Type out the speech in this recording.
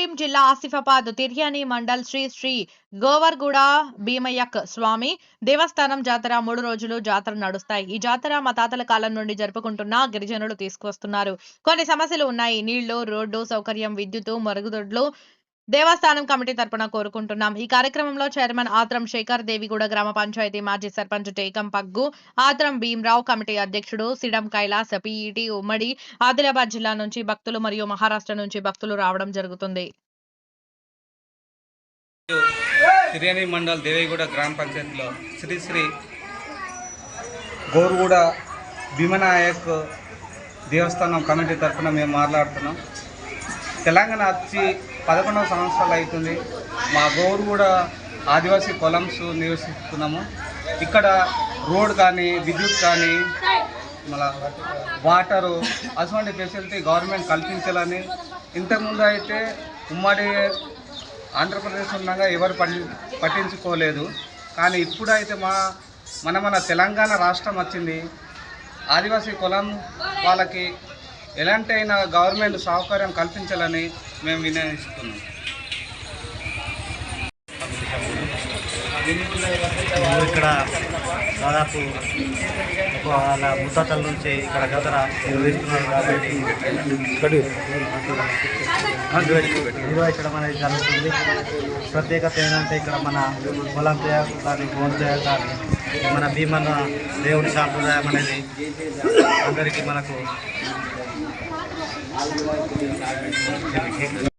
కొమరంభీం జిల్లా ఆసిఫాబాద్ తిర్యాని మండల్ శ్రీ శ్రీ గోవర్గూడ భీమయ్యక్ స్వామి దేవస్థానం జాతర 3 రోజులు జాతర నడుస్తాయి. ఈ జాతర మా తాతల కాలం నుండి జరుపుకుంటున్న గిరిజనులు తీసుకొస్తున్నారు. కొన్ని సమస్యలు ఉన్నాయి. నీళ్లు, రోడ్డు సౌకర్యం, విద్యుత్, మరుగుదొడ్లు దేవస్థానం కమిటీ తరపున కోరుకుంటున్నాం. ఈ కార్యక్రమంలో చైర్మన్ ఆత్రం శేఖర్, దేవిగూడ గ్రామ పంచాయతీ మాజీ సర్పంచ్ టేకం పగ్గు, ఆత్రం భీమరావు, కమిటీ అధ్యక్షుడు సిడం కైలాస్, పీఈటీ ఉమ్మడి ఆదిలాబాద్ జిల్లా నుంచి భక్తులు మరియు మహారాష్ట్ర నుంచి భక్తులు రావడం జరుగుతుంది. తిర్యాని మండల్ దేవిగూడ గ్రామ పంచాయతీలో శ్రీ శ్రీ గోరుగుడ భీమనాయక్ దేవస్థానం కమిటీ తరఫున మేము మాట్లాడుతున్నాం. తెలంగాణ వచ్చి 11వ సంవత్సరాలు అవుతుంది. మా గోరుగుడ ఆదివాసీ కొలంస్ నివసిస్తున్నాము. ఇక్కడ రోడ్ కానీ విద్యుత్ కానీ మళ్ళా వాటరు అటువంటి ఫెసిలిటీ గవర్నమెంట్ కల్పించాలని ఇంతకుముందు అయితే ఉమ్మడి ఆంధ్రప్రదేశ్ ఉండగా ఎవరు పట్టించుకోలేదు. కానీ ఇప్పుడైతే మన తెలంగాణ రాష్ట్రం వచ్చింది. ఆదివాసీ కులం వాళ్ళకి ఎలాంటి అయినా గవర్నమెంట్ సౌకర్యం కల్పించాలని మేము వినియోగిస్తున్నాం. ఇక్కడ దాదాపు వాళ్ళ ముత్తాతల నుంచి ఇక్కడ జాతర నిర్వహిస్తున్నారు కాబట్టి నిర్వహించడం అనేది జరుగుతుంది. ప్రత్యేకత ఏంటంటే ఇక్కడ మన పొలం తయారు కానీ గోన్ తయారు కానీ మన భీమన్న దేవుడి సాంప్రదాయం అనేది అందరికీ మనకు